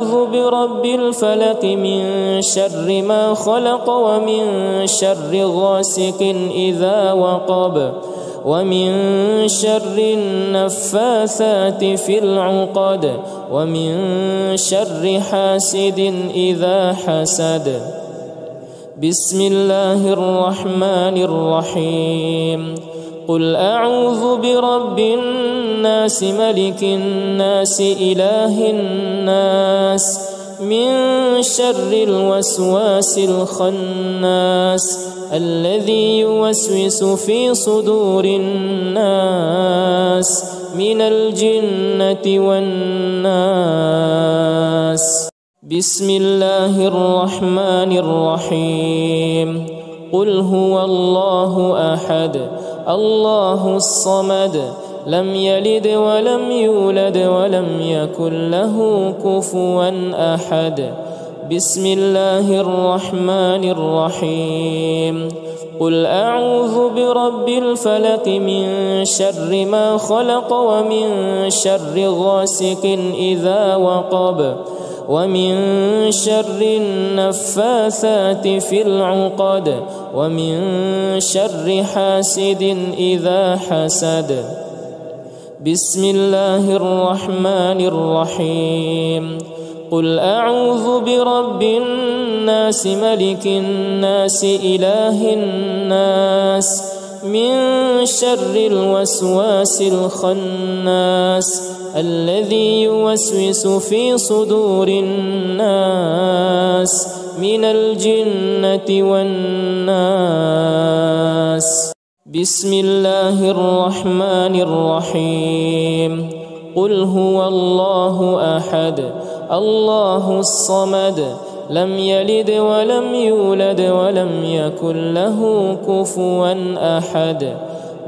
أعوذ برب الفلق من شر ما خلق ومن شر غاسق إذا وقب ومن شر النفاثات في العقد ومن شر حاسد إذا حسد. بسم الله الرحمن الرحيم. قل أعوذ برب الناس ملك الناس إله الناس من شر الوسواس الخناس الذي يوسوس في صدور الناس من الجنة والناس. بسم الله الرحمن الرحيم. قل هو الله أحد الله الصمد لم يلد ولم يولد ولم يكن له كفوا أحد. بسم الله الرحمن الرحيم. قل أعوذ برب الفلق من شر ما خلق ومن شر غاسق إذا وقب ومن شر النفاثات في العقد ومن شر حاسد إذا حسد. بسم الله الرحمن الرحيم. قل أعوذ برب الناس ملك الناس إله الناس من شر الوسواس الخناس الذي يوسوس في صدور الناس من الجنة والناس. بسم الله الرحمن الرحيم. قل هو الله أحد الله الصمد لم يلد ولم يولد ولم يكن له كفوا أحد.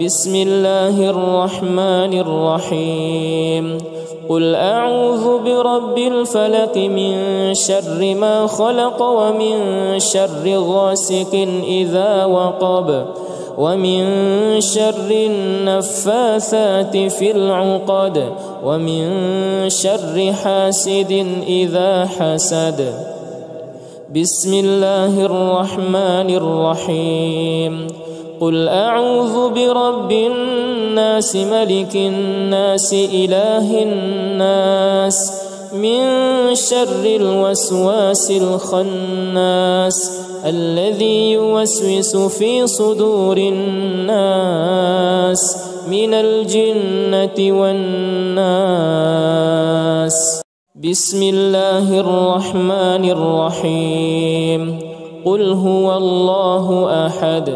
بسم الله الرحمن الرحيم. قل أعوذ برب الفلق من شر ما خلق ومن شر غاسق إذا وقب ومن شر النفاثات في العقد ومن شر حاسد إذا حسد. بسم الله الرحمن الرحيم. قل أعوذ برب الناس ملك الناس إله الناس من شر الوسواس الخناس الذي يوسوس في صدور الناس من الجنة والناس. بسم الله الرحمن الرحيم. قل هو الله أحد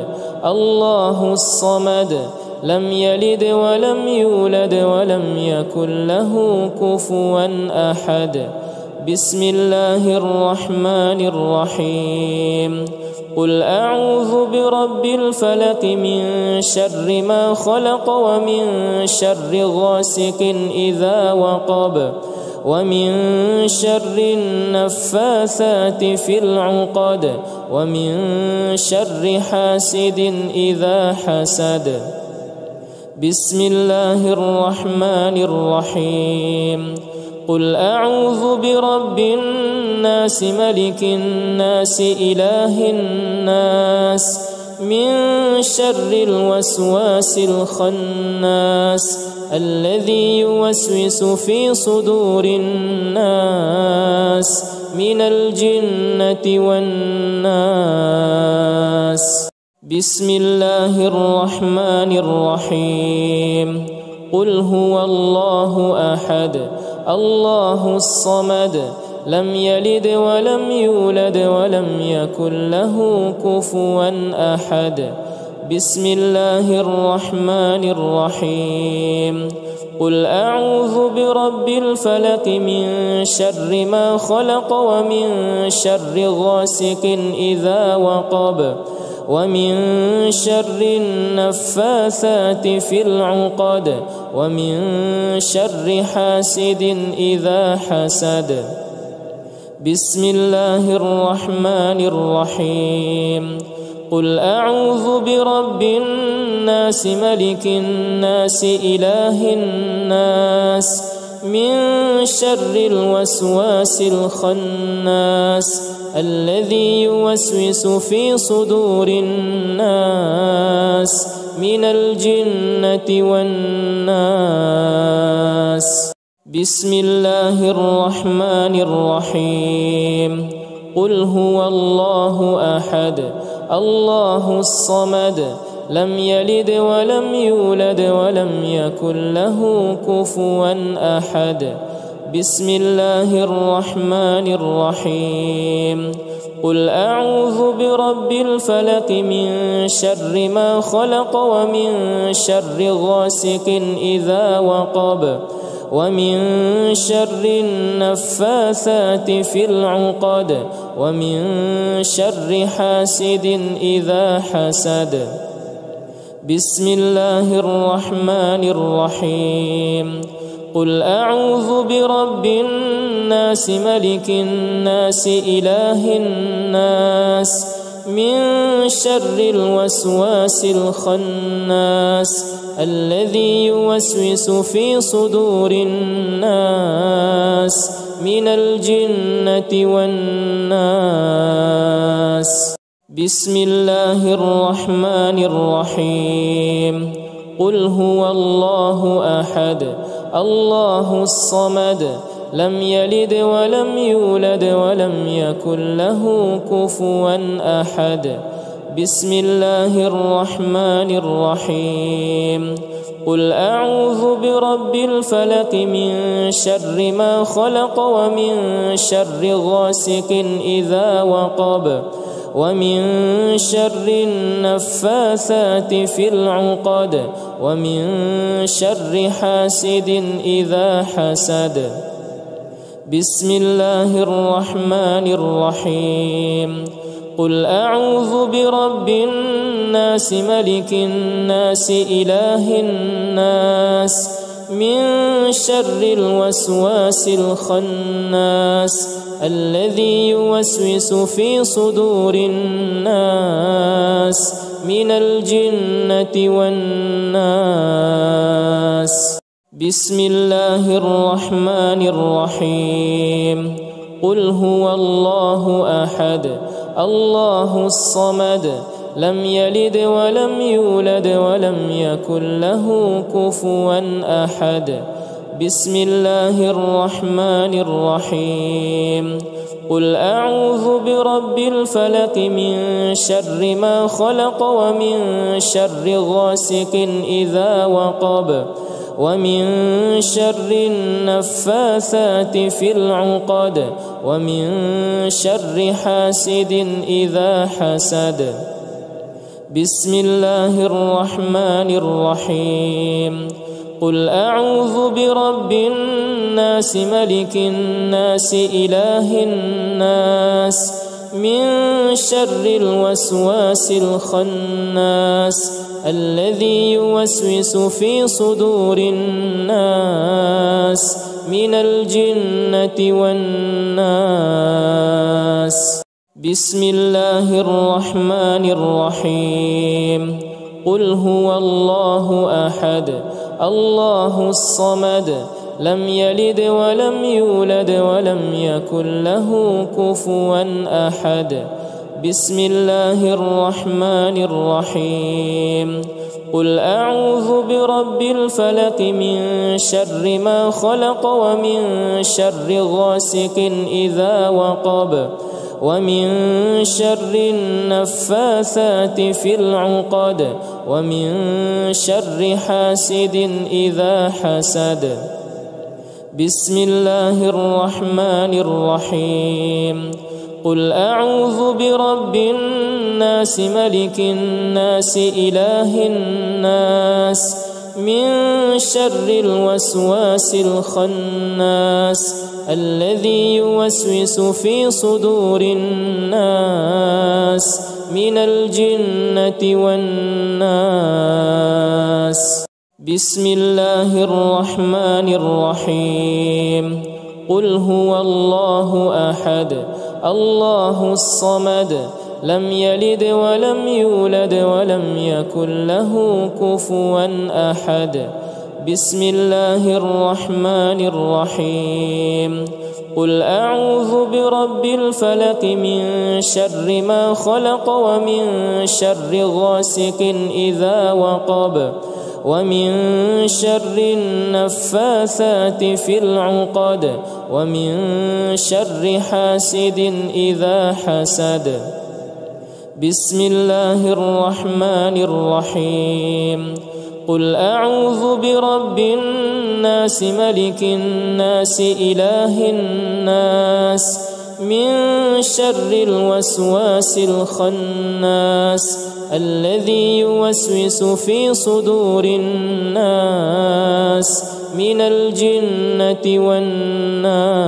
الله الصمد لم يلد ولم يولد ولم يكن له كفوا أحد. بسم الله الرحمن الرحيم. قل أعوذ برب الفلق من شر ما خلق ومن شر غاسق إذا وقب ومن شر النفاثات في العقد ومن شر حاسد إذا حسد. بسم الله الرحمن الرحيم. قل أعوذ برب الناس ملك الناس إله الناس من شر الوسواس الخناس الذي يوسوس في صدور الناس من الجنة والناس. بسم الله الرحمن الرحيم. قل هو الله أحد الله الصمد لم يلد ولم يولد ولم يكن له كفوا أحد. بسم الله الرحمن الرحيم. قل أعوذ برب الفلق من شر ما خلق ومن شر غاسق إذا وقب ومن شر النفاثات في العقد ومن شر حاسد إذا حسد. بسم الله الرحمن الرحيم. قل أعوذ برب الناس ملك الناس إله الناس من شر الوسواس الخناس الذي يوسوس في صدور الناس من الجنة والناس. بسم الله الرحمن الرحيم. قل هو الله أحد الله الصمد لم يلد ولم يولد ولم يكن له كفوا أحد. بسم الله الرحمن الرحيم. قل أعوذ برب الفلق من شر ما خلق ومن شر غاسق إذا وقب ومن شر النفاثات في العقد ومن شر حاسد إذا حسد. بسم الله الرحمن الرحيم. قل أعوذ برب الناس ملك الناس إله الناس من شر الوسواس الخناس الذي يوسوس في صدور الناس من الجنة والناس. بسم الله الرحمن الرحيم. قل هو الله أحد الله الصمد لم يلد ولم يولد ولم يكن له كفوا أحد. بسم الله الرحمن الرحيم. قل أعوذ برب الفلق من شر ما خلق ومن شر غاسق إذا وقب ومن شر النفاثات في العقد ومن شر حاسد إذا حسد. بسم الله الرحمن الرحيم. قل أعوذ برب الناس ملك الناس إله الناس من شر الوسواس الخناس الذي يوسوس في صدور الناس من الجنة والناس. بسم الله الرحمن الرحيم. قل هو الله أحد الله الصمد لم يلد ولم يولد ولم يكن له كفوا أحد. بسم الله الرحمن الرحيم. قل أعوذ برب الفلق من شر ما خلق ومن شر غاسق إذا وقب ومن شر النفاثات في العقد ومن شر حاسد إذا حسد. بسم الله الرحمن الرحيم. قل أعوذ برب الناس ملك الناس إله الناس من شر الوسواس الخناس الذي يوسوس في صدور الناس من الجنة والناس. بسم الله الرحمن الرحيم. قل هو الله أحد الله الصمد لم يلد ولم يولد ولم يكن له كفوا أحد. بسم الله الرحمن الرحيم. قل أعوذ برب الفلق من شر ما خلق ومن شر غاسق إذا وقب ومن شر النفاثات في العقد ومن شر حاسد إذا حسد. بسم الله الرحمن الرحيم. قل أعوذ برب الناس ملك الناس إله الناس من شر الوسواس الخناس الذي يوسوس في صدور الناس من الجنة والناس. بسم الله الرحمن الرحيم. قل هو الله أحد الله الصمد لم يلد ولم يولد ولم يكن له كفوا أحد. بسم الله الرحمن الرحيم قل أعوذ برب الفلق من شر ما خلق ومن شر غاسق إذا وقب ومن شر النفاثات في العقد ومن شر حاسد إذا حسد بسم الله الرحمن الرحيم قل أعوذ برب الناس ملك الناس إله الناس من شر الوسواس الخناس الذي يوسوس في صدور الناس من الجنة والناس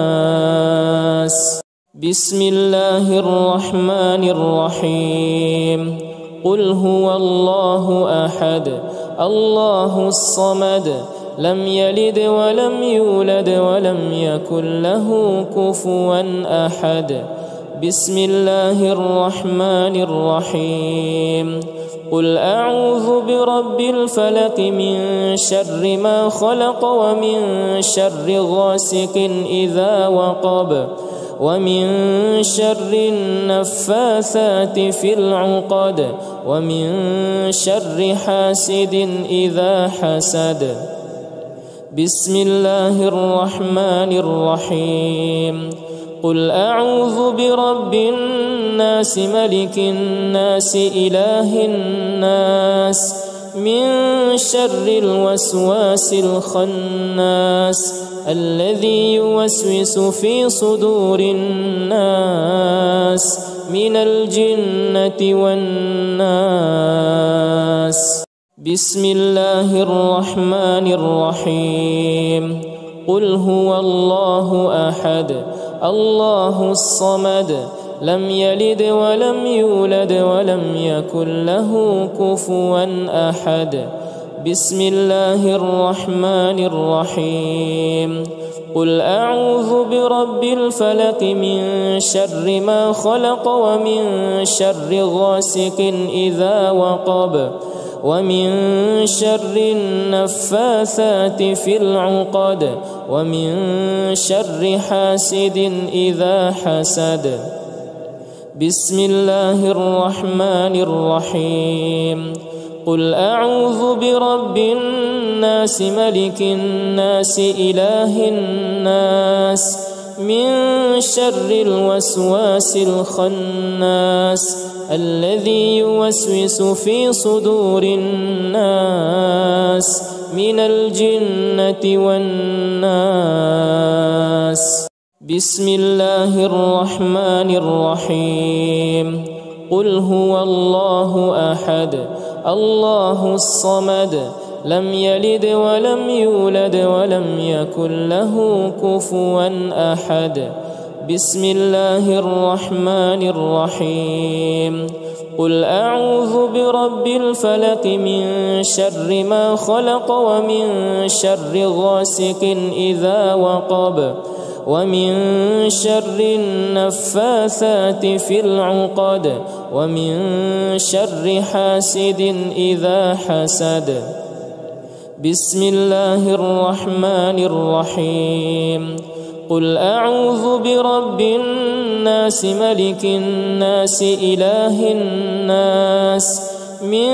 بسم الله الرحمن الرحيم قل هو الله أحد الله الصمد لم يلد ولم يولد ولم يكن له كفوا أحد بسم الله الرحمن الرحيم قل أعوذ برب الفلق من شر ما خلق ومن شر غاسق إذا وقب ومن شر النفاثات في العقد ومن شر حاسد إذا حسد بسم الله الرحمن الرحيم قل أعوذ برب الناس ملك الناس إله الناس من شر الوسواس الخناس الذي يوسوس في صدور الناس من الجنة والناس بسم الله الرحمن الرحيم قل هو الله أحد الله الصمد لم يلد ولم يولد ولم يكن له كفوا أحد بسم الله الرحمن الرحيم قل أعوذ برب الفلق من شر ما خلق ومن شر غاسق إذا وقب ومن شر النفاثات في العقد ومن شر حاسد إذا حسد بسم الله الرحمن الرحيم قل أعوذ برب الناس ملك الناس إله الناس من شر الوسواس الخناس الذي يوسوس في صدور الناس من الجنة والناس بسم الله الرحمن الرحيم قل هو الله أحد الله الصمد لم يلد ولم يولد ولم يكن له كفوا أحد بسم الله الرحمن الرحيم قل أعوذ برب الفلق من شر ما خلق ومن شر غاسق إذا وقب ومن شر النفاثات في العقد ومن شر حاسد إذا حسد بسم الله الرحمن الرحيم قل أعوذ برب الناس ملك الناس إله الناس من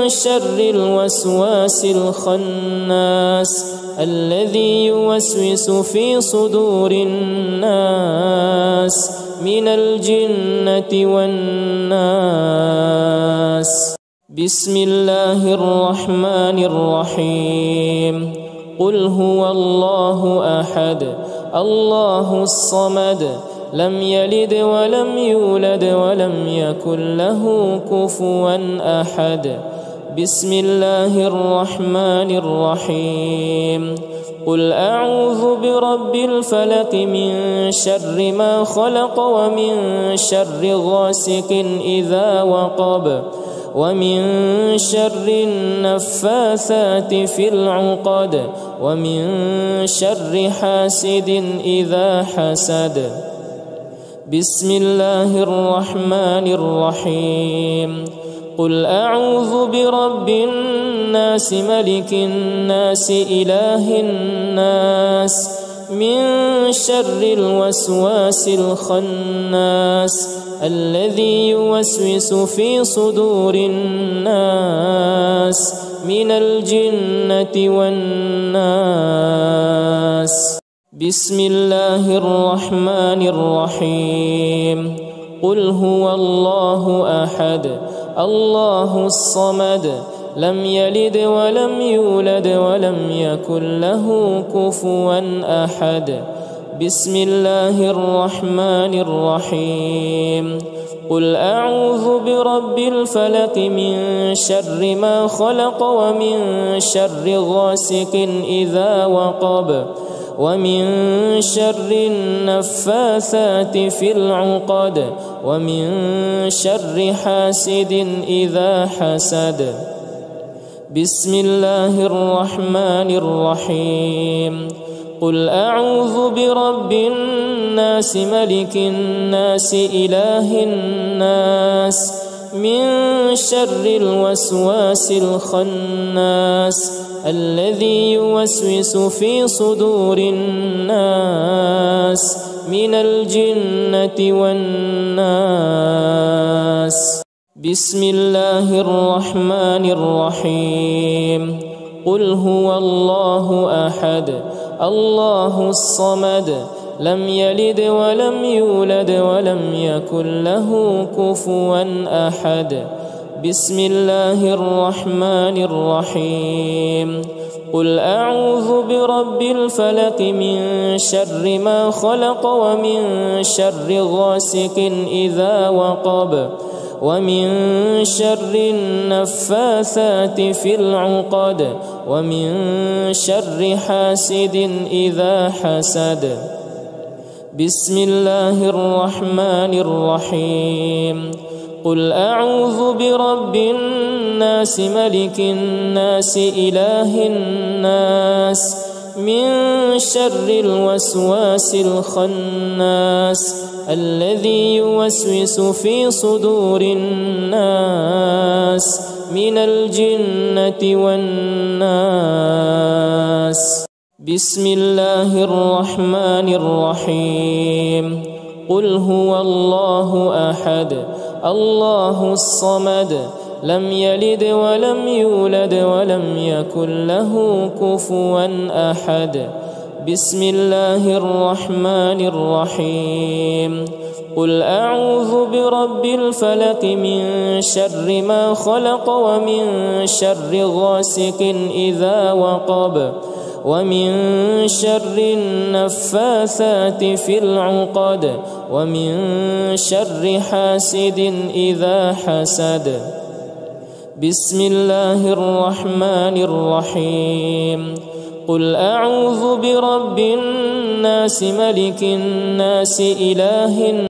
شر الوسواس الخناس الذي يوسوس في صدور الناس من الجنة والناس بسم الله الرحمن الرحيم قل هو الله أحد الله الصمد لم يلد ولم يولد ولم يكن له كفوا أحد بسم الله الرحمن الرحيم قل أعوذ برب الفلق من شر ما خلق ومن شر غاسق إذا وقب ومن شر النفاثات في العقد ومن شر حاسد إذا حسد بسم الله الرحمن الرحيم قل أعوذ برب الناس ملك الناس إله الناس من شر الوسواس الخناس الذي يوسوس في صدور الناس من الجنة والناس. بسم الله الرحمن الرحيم. قل هو الله أحد الله الصمد لم يلد ولم يولد ولم يكن له كفوا أحد. بسم الله الرحمن الرحيم. قل أعوذ برب الفلق من شر ما خلق ومن شر غاسق إذا وقب ومن شر النفاثات في العقد ومن شر حاسد إذا حسد. بسم الله الرحمن الرحيم. قل أعوذ برب الناس ملك الناس إله الناس من شر الوسواس الخناس الذي يوسوس في صدور الناس من الجنة والناس. بسم الله الرحمن الرحيم. قل هو الله أحد الله الصمد لم يلد ولم يولد ولم يكن له كفوا أحد. بسم الله الرحمن الرحيم. قل أعوذ برب الفلق من شر ما خلق ومن شر غاسق إذا وقب ومن شر النفاثات في العقد ومن شر حاسد إذا حسد. بسم الله الرحمن الرحيم. قل أعوذ برب الناس ملك الناس إله الناس من شر الوسواس الخناس الذي يوسوس في صدور الناس من الجنة والناس. بسم الله الرحمن الرحيم. قل هو الله أحد الله الصمد لم يلد ولم يولد ولم يكن له كفوا أحد. بسم الله الرحمن الرحيم. قل أعوذ برب الفلق من شر ما خلق ومن شر غاسق إذا وقب ومن شر النفاثات في العقد ومن شر حاسد إذا حسد. بسم الله الرحمن الرحيم. قل أعوذ برب الناس ملك الناس إله